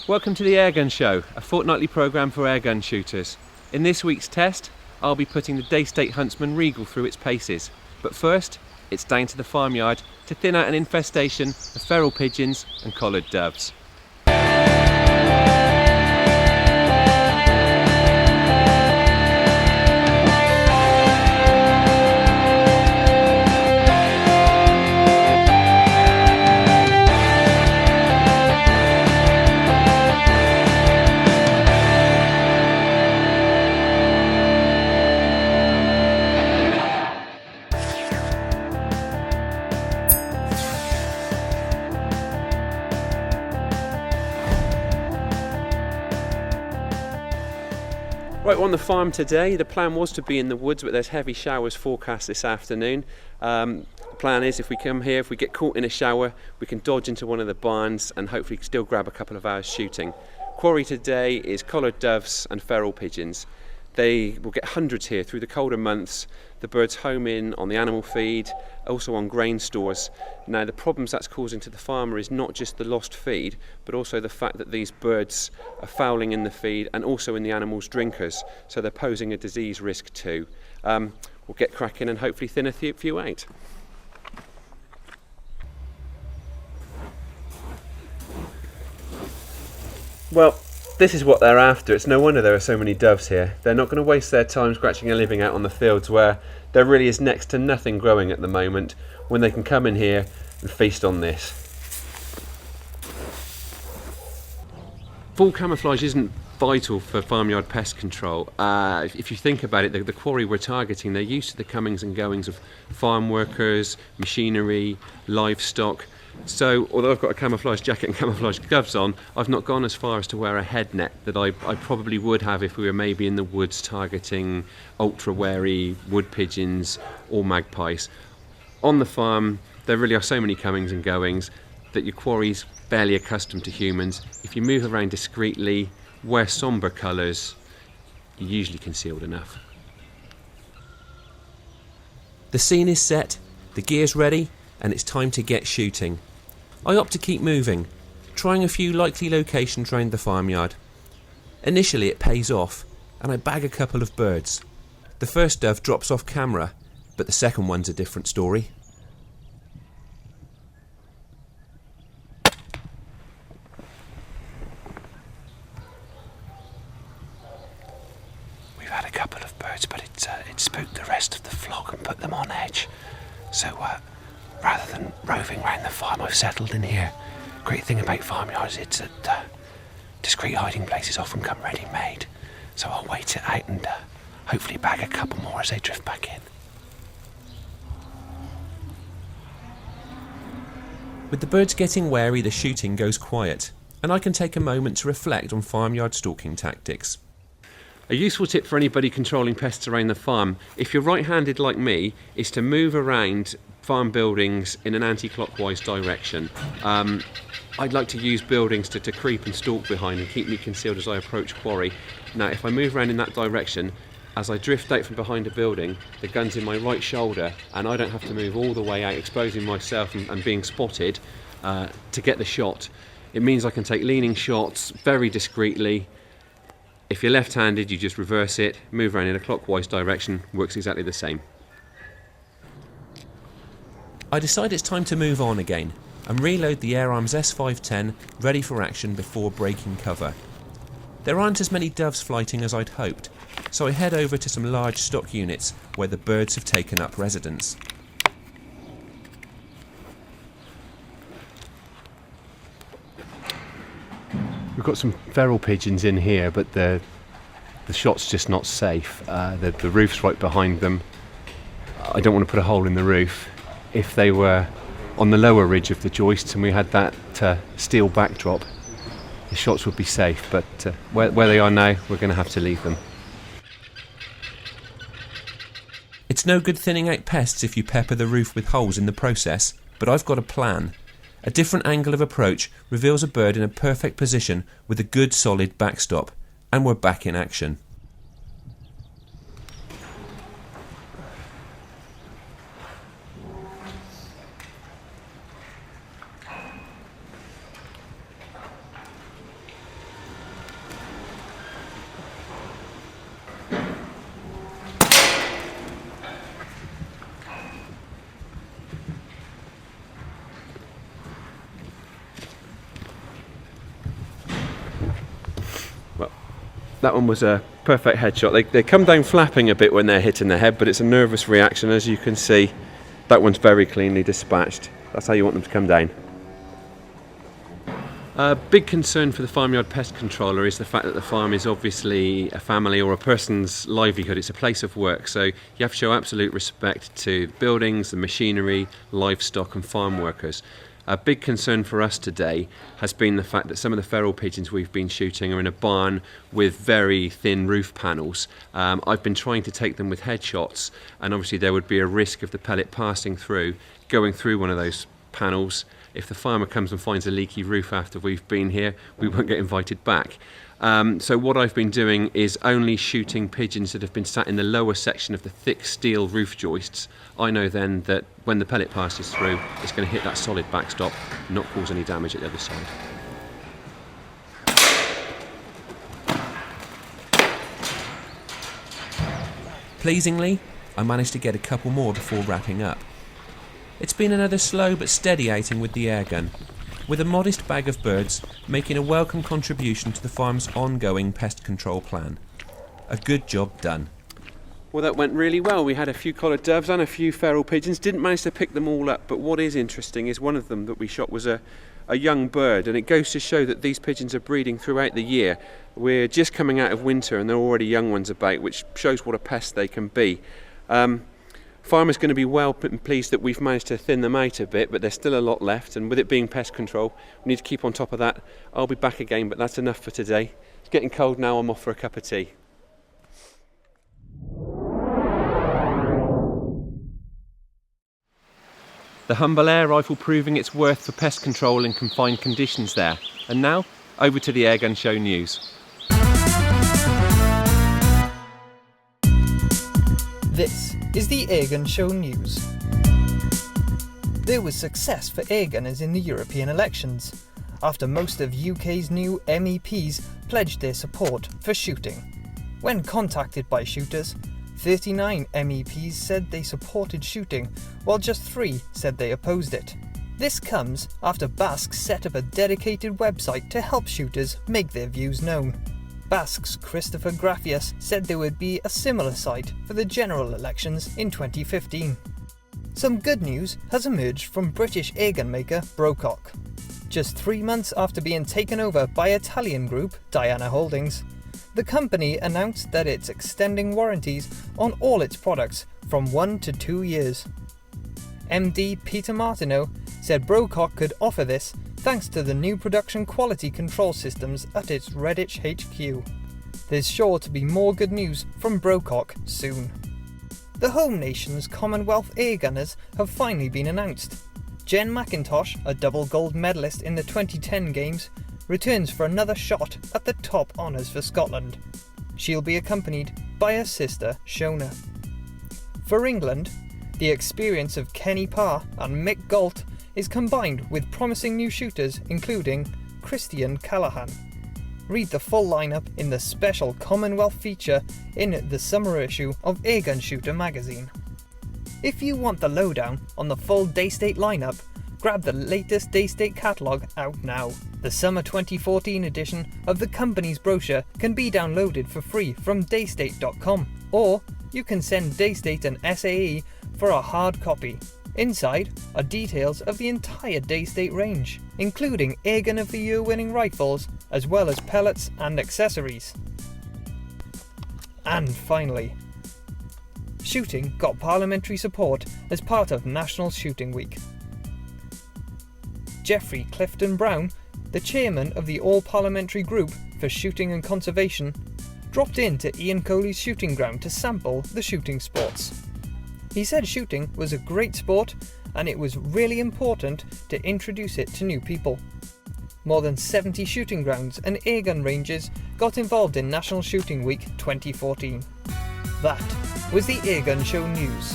Welcome to the Airgun Show, a fortnightly programme for airgun shooters. In this week's test, I'll be putting the Daystate Huntsman Regal through its paces. But first, it's down to the farmyard to thin out an infestation of feral pigeons and collared doves. Right, we're on the farm today. The plan was to be in the woods, but there's heavy showers forecast this afternoon. The plan is if we come here, if we get caught in a shower, we can dodge into one of the barns and hopefully still grab a couple of hours shooting. Quarry today is collared doves and feral pigeons. They will get hundreds here through the colder months. The birds home in on the animal feed, also on grain stores. Now the problems that's causing to the farmer is not just the lost feed, but also the fact that these birds are fouling in the feed and also in the animals' drinkers, so they're posing a disease risk too. We'll get cracking and hopefully thin a few out. Well, this is what they're after. It's no wonder there are so many doves here. They're not going to waste their time scratching a living out on the fields where there really is next to nothing growing at the moment, when they can come in here and feast on this. Full camouflage isn't vital for farmyard pest control. If you think about it, the quarry we're targeting, they're used to the comings and goings of farm workers, machinery, livestock. So, although I've got a camouflage jacket and camouflage gloves on, I've not gone as far as to wear a head net that I probably would have if we were maybe in the woods targeting ultra-wary wood pigeons or magpies. On the farm, there really are so many comings and goings that your quarry's barely accustomed to humans. If you move around discreetly, wear sombre colours, you're usually concealed enough. The scene is set, the gear's ready, and it's time to get shooting. I opt to keep moving, trying a few likely locations round the farmyard. Initially it pays off, and I bag a couple of birds. The first dove drops off camera, but the second one's a different story. We've had a couple of birds, but it spooked the rest of the flock and put them on edge. So rather than roving around the farm, I've settled in here. Great thing about farmyards is that discreet hiding places often come ready-made. So I'll wait it out and hopefully bag a couple more as they drift back in. With the birds getting wary, the shooting goes quiet, and I can take a moment to reflect on farmyard stalking tactics. A useful tip for anybody controlling pests around the farm, if you're right-handed like me, is to move around farm buildings in an anti-clockwise direction. I'd like to use buildings to creep and stalk behind and keep me concealed as I approach quarry. Now if I move around in that direction, as I drift out from behind a building, the gun's in my right shoulder and I don't have to move all the way out, exposing myself and being spotted to get the shot. It means I can take leaning shots very discreetly. If you're left-handed, you just reverse it, move around in a clockwise direction, works exactly the same. I decide it's time to move on again and reload the Air Arms S510 ready for action before breaking cover. There aren't as many doves flighting as I'd hoped, so I head over to some large stock units where the birds have taken up residence. We've got some feral pigeons in here, but the shot's just not safe. The roof's right behind them. I don't want to put a hole in the roof. If they were on the lower ridge of the joists and we had that steel backdrop, the shots would be safe, but where they are now, we're going to have to leave them. It's no good thinning out pests if you pepper the roof with holes in the process, but I've got a plan. A different angle of approach reveals a bird in a perfect position with a good solid backstop, and we're back in action. That one was a perfect headshot. They come down flapping a bit when they're hitting the head, but it's a nervous reaction. As you can see, that one's very cleanly dispatched. That's how you want them to come down. A big concern for the farmyard pest controller is the fact that the farm is obviously a family or a person's livelihood. It's a place of work, so you have to show absolute respect to buildings, the machinery, livestock and farm workers. A big concern for us today has been the fact that some of the feral pigeons we've been shooting are in a barn with very thin roof panels. I've been trying to take them with headshots, and obviously there would be a risk of the pellet passing through, going through one of those panels. If the farmer comes and finds a leaky roof after we've been here, we won't get invited back. So what I've been doing is only shooting pigeons that have been sat in the lower section of the thick steel roof joists. I know then that when the pellet passes through, it's going to hit that solid backstop, not cause any damage at the other side. Pleasingly, I managed to get a couple more before wrapping up. It's been another slow but steady outing with the airgun, with a modest bag of birds making a welcome contribution to the farm's ongoing pest control plan. A good job done. Well, that went really well. We had a few collared doves and a few feral pigeons. Didn't manage to pick them all up, but what is interesting is one of them that we shot was a young bird, and it goes to show that these pigeons are breeding throughout the year. We're just coming out of winter and there are already young ones about, which shows what a pest they can be. Farmer's going to be well pleased that we've managed to thin them out a bit, but there's still a lot left, and with it being pest control, we need to keep on top of that. I'll be back again, but that's enough for today. It's getting cold now, I'm off for a cup of tea. The Humble air rifle proving its worth for pest control in confined conditions there. And now, over to the Airgun Show news. This is the Airgun Show news. There was success for airgunners in the European elections, after most of UK's new MEPs pledged their support for shooting. When contacted by shooters, 39 MEPs said they supported shooting, while just 3 said they opposed it. This comes after Basque set up a dedicated website to help shooters make their views known. Basque's Christopher Grafias said there would be a similar site for the general elections in 2015. Some good news has emerged from British airgun maker Brocock. Just 3 months after being taken over by Italian group Diana Holdings, the company announced that it's extending warranties on all its products from 1 to 2 years. MD Peter Martineau said Brocock could offer this thanks to the new production quality control systems at its Redditch HQ. There's sure to be more good news from Brocock soon. The home nation's Commonwealth airgunners have finally been announced. Jen McIntosh, a double gold medalist in the 2010 Games, returns for another shot at the top honours for Scotland. She'll be accompanied by her sister Shona. For England, the experience of Kenny Parr and Mick Galt is combined with promising new shooters including Christian Callahan. Read the full lineup in the special Commonwealth feature in the summer issue of Airgun Shooter magazine. If you want the lowdown on the full Daystate lineup, grab the latest Daystate catalogue out now. The summer 2014 edition of the company's brochure can be downloaded for free from daystate.com, or you can send Daystate an SAE for a hard copy. Inside are details of the entire Daystate range, including Airgun of the Year winning rifles, as well as pellets and accessories. And finally, shooting got parliamentary support as part of National Shooting Week. Geoffrey Clifton Brown, the chairman of the All-Parliamentary Group for Shooting and Conservation, dropped into Ian Coley's shooting ground to sample the shooting sports. He said shooting was a great sport and it was really important to introduce it to new people. More than 70 shooting grounds and airgun ranges got involved in National Shooting Week 2014. That was the Airgun Show news.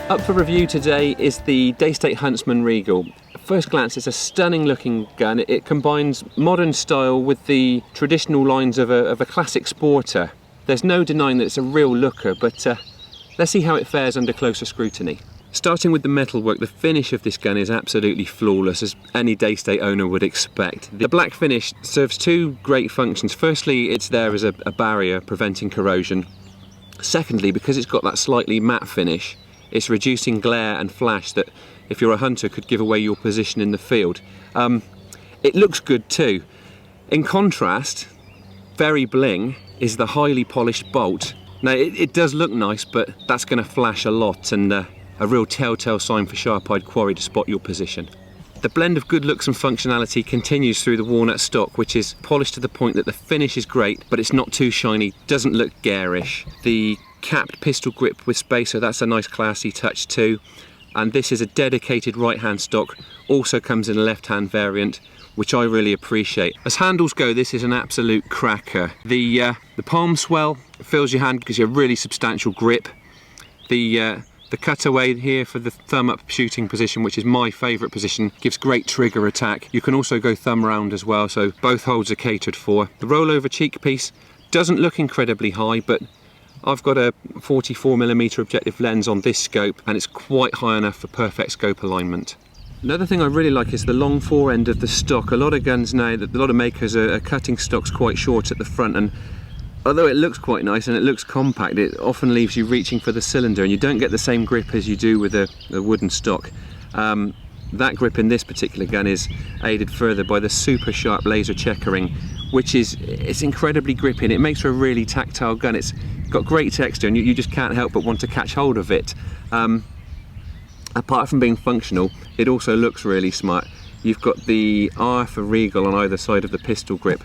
Up for review today is the Daystate Huntsman Regal. At first glance, it's a stunning looking gun. It combines modern style with the traditional lines of a classic sporter. There's no denying that it's a real looker, but let's see how it fares under closer scrutiny. Starting with the metalwork, the finish of this gun is absolutely flawless, as any Daystate owner would expect. The black finish serves two great functions. Firstly, it's there as a barrier preventing corrosion. Secondly, because it's got that slightly matte finish, it's reducing glare and flash that, if you're a hunter, could give away your position in the field. It looks good too. In contrast, very bling is the highly polished bolt. Now it does look nice, but that's going to flash a lot, and a real telltale sign for sharp-eyed quarry to spot your position. The blend of good looks and functionality continues through the walnut stock, which is polished to the point that the finish is great, but it's not too shiny, doesn't look garish. The capped pistol grip with spacer, that's a nice classy touch too. And this is a dedicated right-hand stock, also comes in a left-hand variant, which I really appreciate. As handles go, this is an absolute cracker. The palm swell fills your hand because you have really substantial grip. The cutaway here for the thumb up shooting position, which is my favourite position, gives great trigger attack. You can also go thumb round as well, so both holds are catered for. The rollover cheek piece doesn't look incredibly high, but I've got a 44mm objective lens on this scope, and it's quite high enough for perfect scope alignment. Another thing I really like is the long fore end of the stock. A lot of guns now, a lot of makers are cutting stocks quite short at the front, and although it looks quite nice and it looks compact, it often leaves you reaching for the cylinder, and you don't get the same grip as you do with a wooden stock. That grip in this particular gun is aided further by the super sharp laser checkering, which it's incredibly grippy, and it makes for a really tactile gun. It's got great texture, and you just can't help but want to catch hold of it. Apart from being functional, it also looks really smart. You've got the R for Regal on either side of the pistol grip.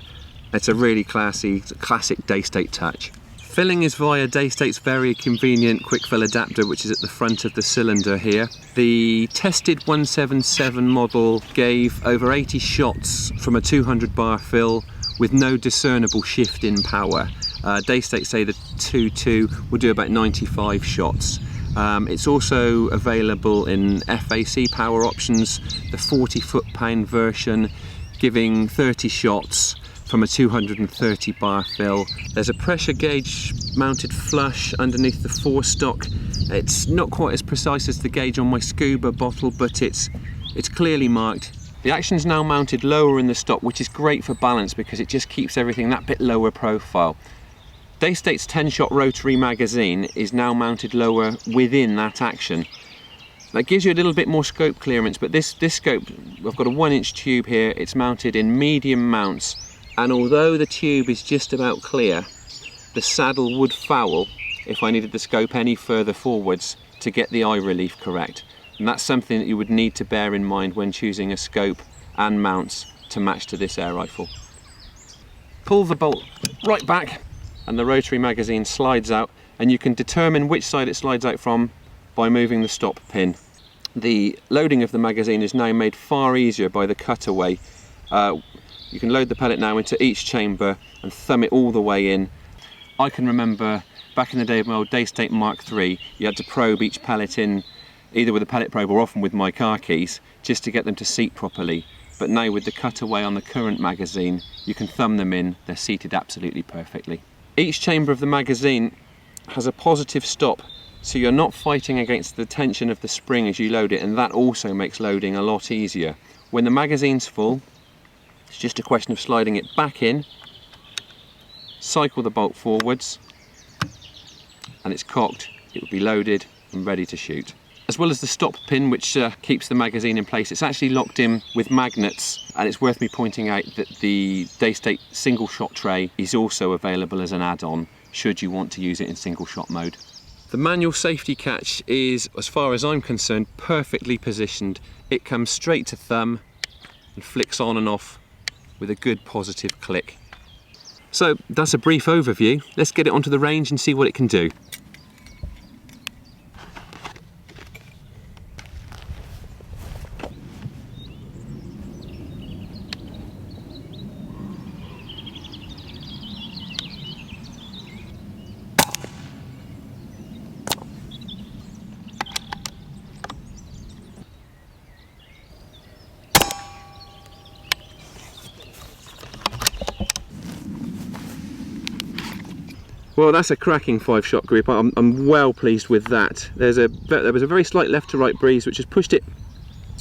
It's a really classy, classic Daystate touch. Filling is via Daystate's very convenient quick fill adapter, which is at the front of the cylinder here. The tested 177 model gave over 80 shots from a 200 bar fill with no discernible shift in power. Daystate say the 2.2 will do about 95 shots. It's also available in FAC power options, the 40 foot-pound version, giving 30 shots from a 230 bar fill. There's a pressure gauge mounted flush underneath the forestock. It's not quite as precise as the gauge on my scuba bottle, but it's clearly marked. The action's now mounted lower in the stock, which is great for balance because it just keeps everything that bit lower profile. Daystate's 10-shot rotary magazine is now mounted lower within that action. That gives you a little bit more scope clearance, but this scope, I've got a 1-inch tube here, it's mounted in medium mounts, and although the tube is just about clear, the saddle would foul if I needed the scope any further forwards to get the eye relief correct. And that's something that you would need to bear in mind when choosing a scope and mounts to match to this air rifle. Pull the bolt right back, and the rotary magazine slides out, and you can determine which side it slides out from by moving the stop pin. The loading of the magazine is now made far easier by the cutaway. You can load the pellet now into each chamber and thumb it all the way in. I can remember back in the day of my old Daystate Mark III, you had to probe each pellet in either with a pellet probe or often with my car keys just to get them to seat properly. But now with the cutaway on the current magazine, you can thumb them in, they're seated absolutely perfectly. Each chamber of the magazine has a positive stop, so you're not fighting against the tension of the spring as you load it, and that also makes loading a lot easier. When the magazine's full, it's just a question of sliding it back in, cycle the bolt forwards, and it's cocked, it will be loaded and ready to shoot. As well as the stop pin, which keeps the magazine in place, it's actually locked in with magnets, and it's worth me pointing out that the Daystate single shot tray is also available as an add-on should you want to use it in single shot mode. The manual safety catch is, as far as I'm concerned, perfectly positioned. It comes straight to thumb and flicks on and off with a good positive click. So that's a brief overview. Let's get it onto the range and see what it can do. Well, that's a cracking 5-shot group. I'm well pleased with that. There was a very slight left to right breeze which has pushed it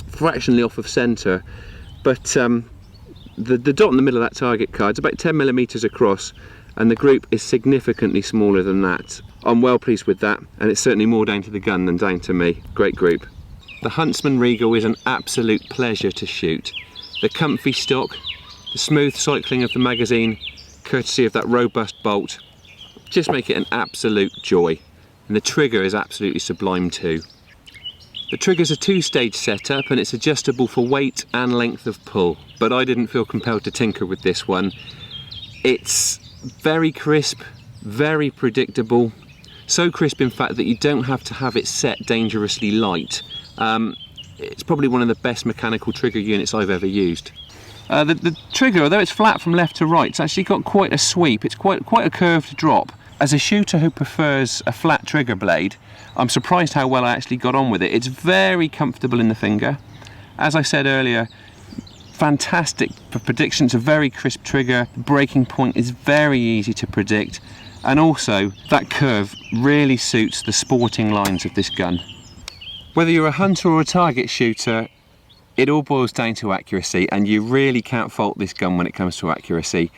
fractionally off of centre, but the dot in the middle of that target card is about 10mm across, and the group is significantly smaller than that. I'm well pleased with that, and it's certainly more down to the gun than down to me. Great group. The Huntsman Regal is an absolute pleasure to shoot. The comfy stock, the smooth cycling of the magazine, courtesy of that robust bolt, just make it an absolute joy. And the trigger is absolutely sublime too. The trigger's a 2-stage setup and it's adjustable for weight and length of pull, but I didn't feel compelled to tinker with this one. It's very crisp, very predictable, so crisp in fact that you don't have to have it set dangerously light. It's probably one of the best mechanical trigger units I've ever used. The trigger, although it's flat from left to right, it's actually got quite a sweep. It's quite a curved drop. As a shooter who prefers a flat trigger blade, I'm surprised how well I actually got on with it. It's very comfortable in the finger. As I said earlier, fantastic for prediction. It's a very crisp trigger. The breaking point is very easy to predict, and also that curve really suits the sporting lines of this gun. Whether you're a hunter or a target shooter, it all boils down to accuracy, and you really can't fault this gun when it comes to accuracy.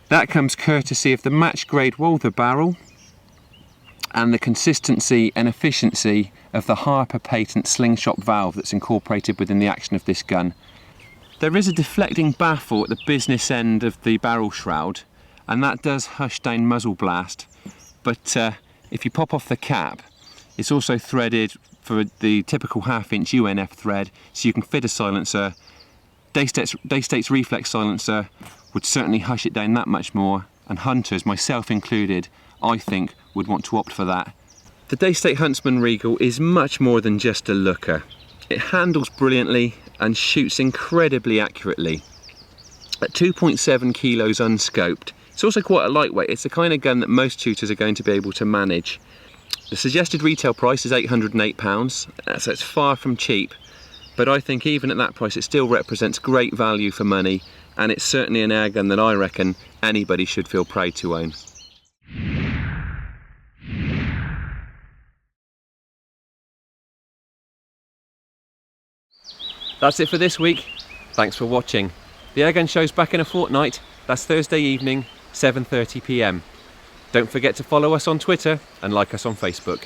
That comes courtesy of the match grade Walther barrel and the consistency and efficiency of the Harper patent slingshot valve that's incorporated within the action of this gun. There is a deflecting baffle at the business end of the barrel shroud, and that does hush down muzzle blast, but if you pop off the cap, it's also threaded for the typical 1/2-inch UNF thread, so you can fit a silencer. Daystate's reflex silencer would certainly hush it down that much more, and hunters, myself included, I think would want to opt for that. The Daystate Huntsman Regal is much more than just a looker. It handles brilliantly and shoots incredibly accurately. At 2.7 kilos unscoped, it's also quite a lightweight. It's the kind of gun that most shooters are going to be able to manage. The suggested retail price is £808, so it's far from cheap, but I think even at that price it still represents great value for money, and it's certainly an air gun that I reckon anybody should feel proud to own. That's it for this week. Thanks for watching. The Airgun Show's back in a fortnight. That's Thursday evening, 7:30 PM. Don't forget to follow us on Twitter and like us on Facebook.